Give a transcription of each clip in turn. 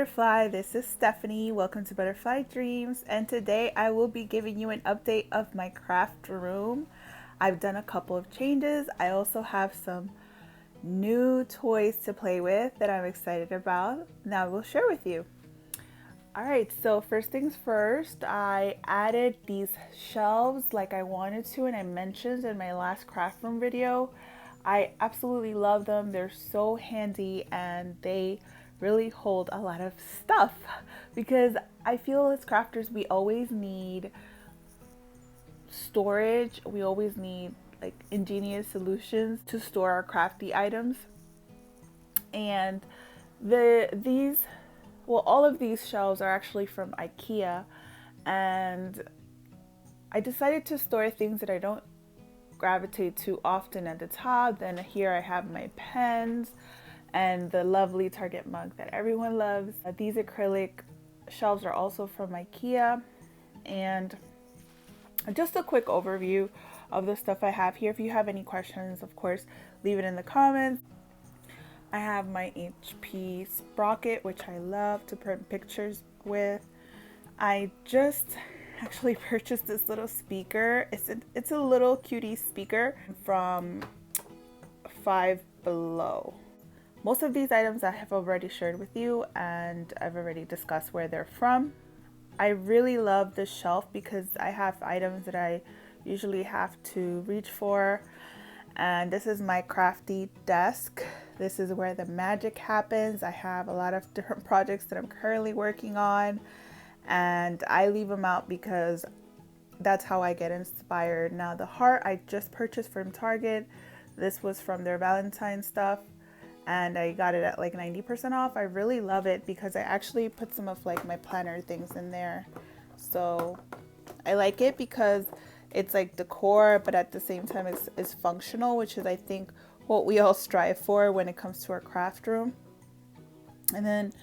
butterfly, this is Stephanie. Welcome to Butterfly Dreams, and today I will be giving you an update of my craft room. I've done a couple of changes. I also have some new toys to play with that I'm excited about. Now I will share with you. Alright, so first things first, I added these shelves like I wanted to, and I mentioned in my last craft room video. I absolutely love them. They're so handy and they really hold a lot of stuff because I feel as crafters we always need storage. We always need like ingenious solutions to store our crafty items. And all of these shelves are actually from IKEA, and I decided to store things that I don't gravitate too often at the top. Then here I have my pens and the lovely Target mug that everyone loves. These acrylic shelves are also from IKEA. And just a quick overview of the stuff I have here. If you have any questions, of course, leave it in the comments. I have my HP sprocket, which I love to print pictures with. I just actually purchased this little speaker. It's a little cutie speaker from Five Below. Most of these items I have already shared with you, and I've already discussed where they're from. I really love this shelf because I have items that I usually have to reach for. And this is my crafty desk. This is where the magic happens. I have a lot of different projects that I'm currently working on, and I leave them out because that's how I get inspired. Now the heart I just purchased from Target. This was from their Valentine's stuff, and I got it at like 90% off. I really love it because I actually put some of like my planner things in there. So I like it because it's like decor, but at the same time it's functional, which is I think what we all strive for when it comes to our craft room. And then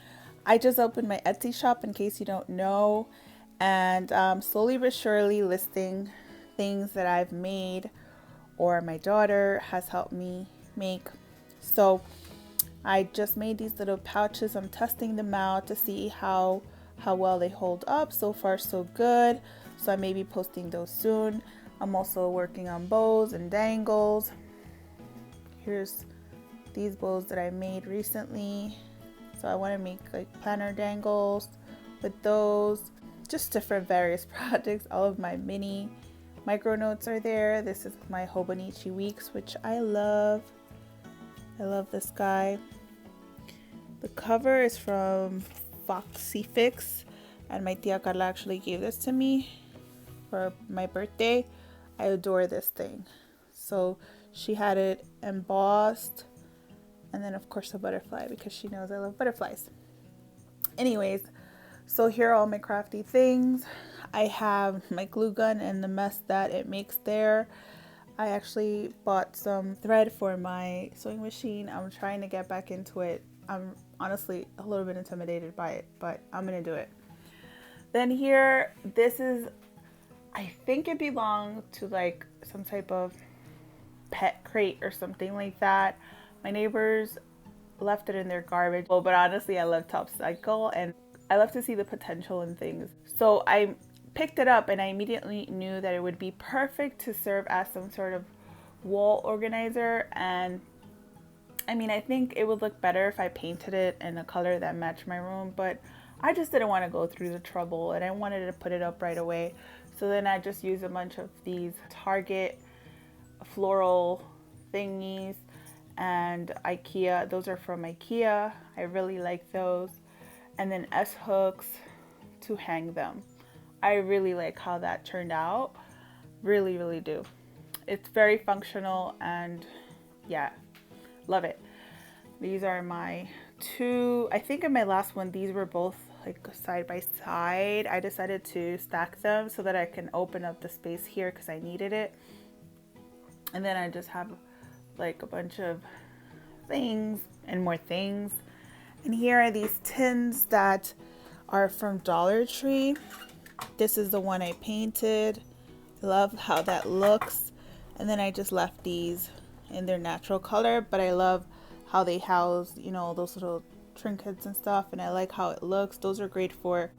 I just opened my Etsy shop, in case you don't know, and slowly but surely listing things that I've made or my daughter has helped me make. So I just made these little pouches. I'm testing them out to see how well they hold up. So far so good. So I may be posting those soon. I'm also working on bows and dangles. Here's these bows that I made recently. So I want to make like planner dangles with those. Just different various projects. All of my mini micro notes are there. This is my Hobonichi Weeks, which I love. I love this guy. The cover is from Foxy Fix, and my tia Carla actually gave this to me for my birthday. I adore this thing. So she had it embossed, and then of course a butterfly because she knows I love butterflies. Anyways, so here are all my crafty things. I have my glue gun and the mess that it makes there. I actually bought some thread for my sewing machine. I'm trying to get back into it. I'm honestly a little bit intimidated by it, but I'm gonna do it. Then here, this is, I think it belonged to like some type of pet crate or something like that. My neighbors left it in their garbage. Well, but honestly, I love Top Cycle and I love to see the potential in things. So I picked it up and I immediately knew that it would be perfect to serve as some sort of wall organizer. And I mean, I think it would look better if I painted it in a color that matched my room, but I just didn't want to go through the trouble and I wanted to put it up right away. So then I just used a bunch of these Target floral thingies and IKEA. Those are from IKEA. I really like those. And then S hooks to hang them. I really like how that turned out. Really, really do. It's very functional and yeah, love it. These are my two, I think in my last one, these were both like side by side. I decided to stack them so that I can open up the space here because I needed it. And then I just have like a bunch of things and more things. And here are these tins that are from Dollar Tree. This is the one I painted. I love how that looks. And then I just left these in their natural color, but I love how they house, you know, those little trinkets and stuff, and I like how it looks. Those are great for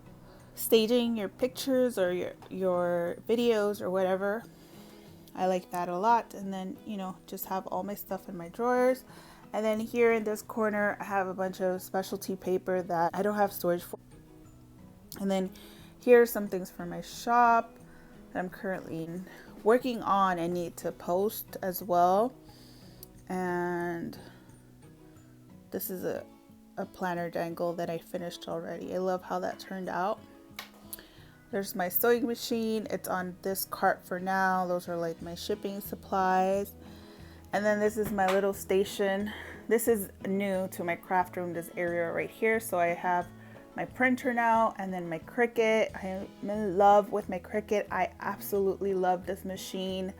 staging your pictures or your videos or whatever. I like that a lot. And then, you know, just have all my stuff in my drawers. And then here in this corner, I have a bunch of specialty paper that I don't have storage for. And then here are some things for my shop that I'm currently working on and need to post as well. And this is a planner dangle that I finished already. I love how that turned out. There's my sewing machine. It's on this cart for now. Those are like my shipping supplies. And then this is my little station. This is new to my craft room, this area right here. So I have my printer now, and then my Cricut. I'm in love with my Cricut. I absolutely love this machine.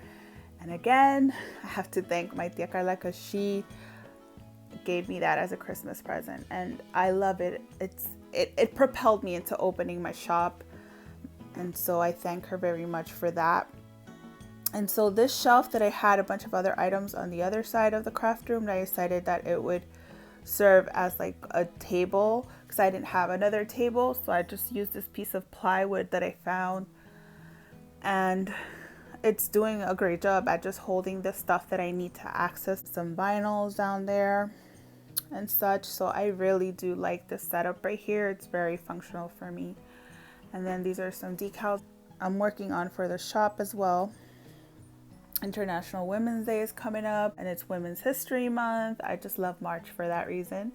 And again, I have to thank my tia Carla because she gave me that as a Christmas present, and I love it. It propelled me into opening my shop, and so I thank her very much for that. And so this shelf that I had a bunch of other items on the other side of the craft room, I decided that it would serve as like a table because I didn't have another table, so I just used this piece of plywood that I found, and it's doing a great job at just holding the stuff that I need to access. Some vinyls down there and such, so I really do like this setup right here. It's very functional for me. And then these are some decals I'm working on for the shop as well. International Women's Day is coming up, and it's Women's History Month. I just love March for that reason.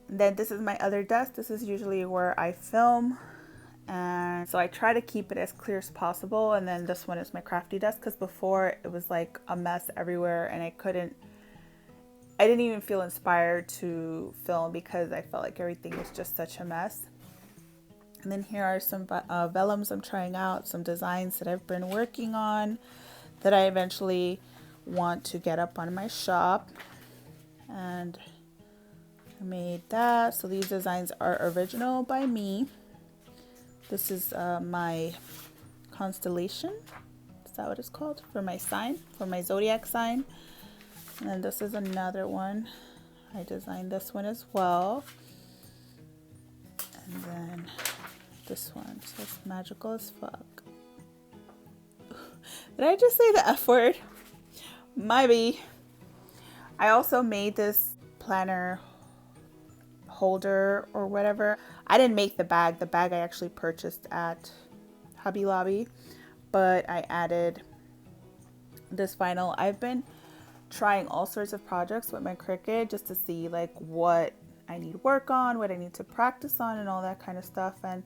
And then this is my other desk. This is usually where I film, and so I try to keep it as clear as possible. And then this one is my crafty desk because before it was like a mess everywhere, and I didn't even feel inspired to film because I felt like everything was just such a mess. And then here are some vellums I'm trying out, some designs that I've been working on that I eventually want to get up on my shop. And I made that. So these designs are original by me. This is my constellation. Is that what it's called? For my sign, for my zodiac sign. And then this is another one. I designed this one as well. And then this one says magical as fuck. Did I just say the F word? Maybe. I also made this planner holder or whatever. I didn't make the bag. The bag I actually purchased at Hobby Lobby, but I added this vinyl. I've been trying all sorts of projects with my Cricut just to see like what I need work on, what I need to practice on, and all that kind of stuff. And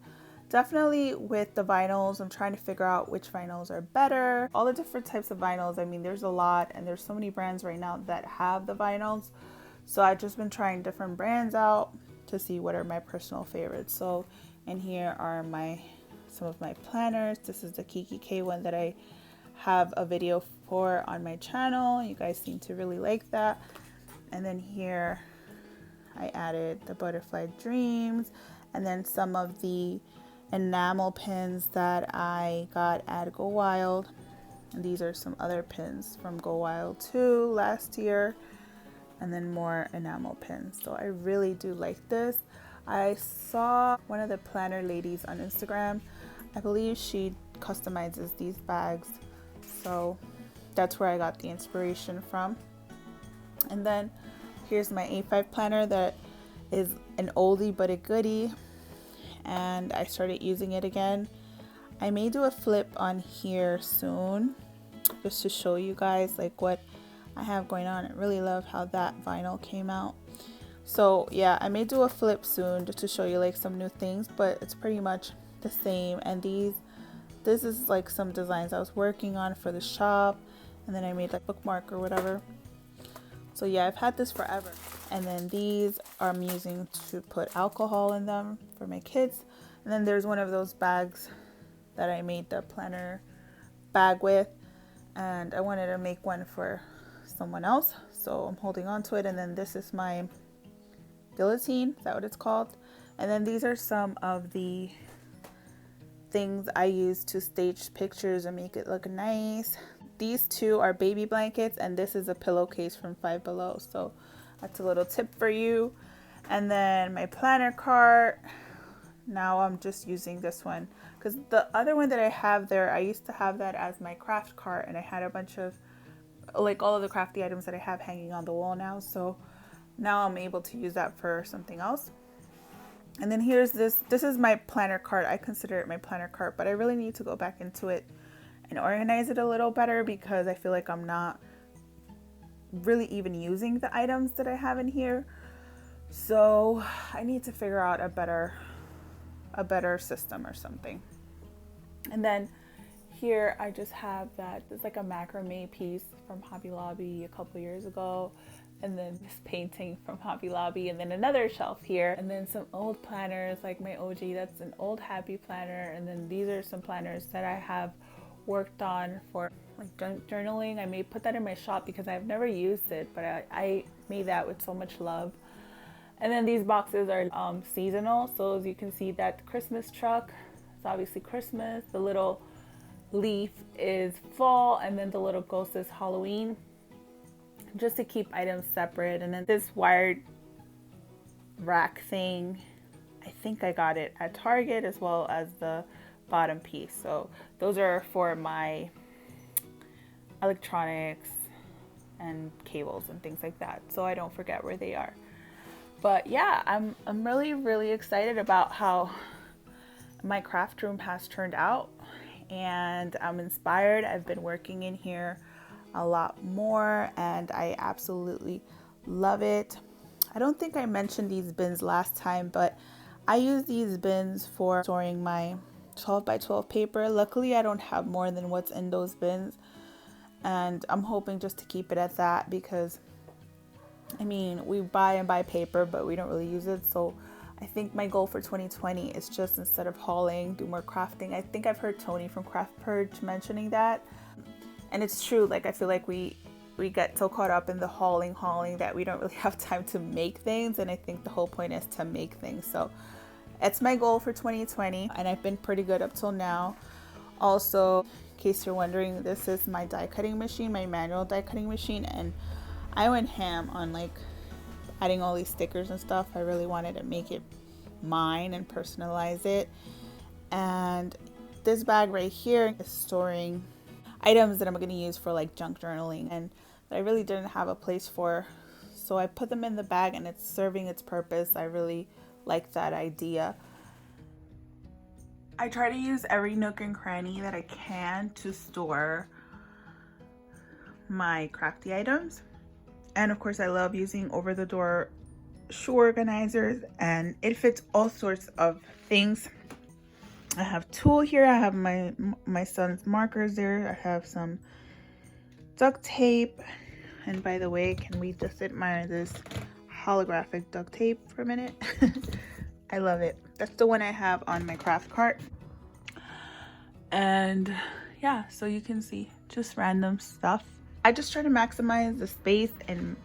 definitely with the vinyls, I'm trying to figure out which vinyls are better. All the different types of vinyls. I mean, there's a lot, and there's so many brands right now that have the vinyls. So I've just been trying different brands out to see what are my personal favorites. So, and here are some of my planners. This is the Kiki K one that I have a video for on my channel. You guys seem to really like that. And then here I added the Butterfly Dreams, and then some of the enamel pins that I got at Go Wild. And these are some other pins from Go Wild too last year, and then more enamel pins. So I really do like this. I saw one of the planner ladies on Instagram. I believe she customizes these bags, so that's where I got the inspiration from. And then here's my A5 planner that is an oldie but a goodie, and I started using it again. I may do a flip on here soon just to show you guys like what I have going on. I really love how that vinyl came out. So yeah, I may do a flip soon just to show you like some new things, but it's pretty much the same. And this is like some designs I was working on for the shop, and then I made like bookmark or whatever. So yeah, I've had this forever. And then these I'm using to put alcohol in them for my kids. And then there's one of those bags that I made the planner bag with, and I wanted to make one for someone else, so I'm holding on to it. And then this is my guillotine, is that what it's called? And then these are some of the things I use to stage pictures and make it look nice. These two are baby blankets, and this is a pillowcase from Five Below. So that's a little tip for you. And then my planner cart, now I'm just using this one because the other one that I have there, I used to have that as my craft cart, and I had a bunch of like all of the crafty items that I have hanging on the wall now. So now I'm able to use that for something else. And then here's this is my planner cart. I consider it my planner cart, but I really need to go back into it and organize it a little better because I feel like I'm not really even using the items that I have in here. So I need to figure out a better system or something. And then here I just have that, it's like a macrame piece from Hobby Lobby a couple years ago, and then this painting from Hobby Lobby, and then another shelf here, and then some old planners like my OG, that's an old Happy planner, and then these are some planners that I have worked on for like journaling. I may put that in my shop because I've never used it, but I made that with so much love. And then these boxes are seasonal, so as you can see, that Christmas truck, it's obviously Christmas, the little leaf is fall, and then the little ghost is Halloween, just to keep items separate. And then this wired rack thing, I think I got it at Target, as well as the bottom piece. So those are for my electronics and cables and things like that, so I don't forget where they are. But yeah, I'm really excited about how my craft room has turned out, and I'm inspired. I've been working in here a lot more, and I absolutely love it. I don't think I mentioned these bins last time, but I use these bins for storing my 12 by 12 paper. Luckily, I don't have more than what's in those bins, and I'm hoping just to keep it at that because I mean, we buy paper, but we don't really use it. So I think my goal for 2020 is just, instead of hauling, do more crafting. I think I've heard Tony from Craft Purge mentioning that. And it's true. Like, I feel like we get so caught up in the hauling that we don't really have time to make things. And I think the whole point is to make things. So it's my goal for 2020. And I've been pretty good up till now. Also, in case you're wondering, this is my die cutting machine, my manual die cutting machine. And I went ham on like adding all these stickers and stuff. I really wanted to make it mine and personalize it. And this bag right here is storing items that I'm going to use for like junk journaling and that I really didn't have a place for. So I put them in the bag and it's serving its purpose. I really like that idea. I try to use every nook and cranny that I can to store my crafty items. And of course, I love using over-the-door shoe organizers, and it fits all sorts of things. I have tulle here. I have my son's markers there. I have some duct tape. And by the way, can we just admire this holographic duct tape for a minute? I love it. That's the one I have on my craft cart. And yeah, so you can see just random stuff. I just try to maximize the space in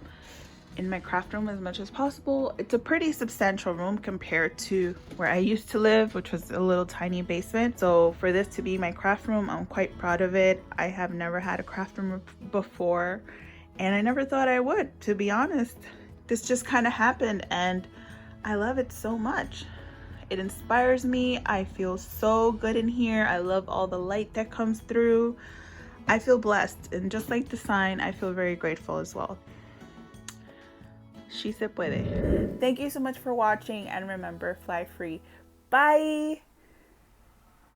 my craft room as much as possible. It's a pretty substantial room compared to where I used to live, which was a little tiny basement. So for this to be my craft room, I'm quite proud of it. I have never had a craft room before, and I never thought I would, to be honest. This just kind of happened, and I love it so much. It inspires me. I feel so good in here. I love all the light that comes through. I feel blessed, and just like the sign, I feel very grateful as well. She se puede. Thank you so much for watching, and remember, fly free. Bye!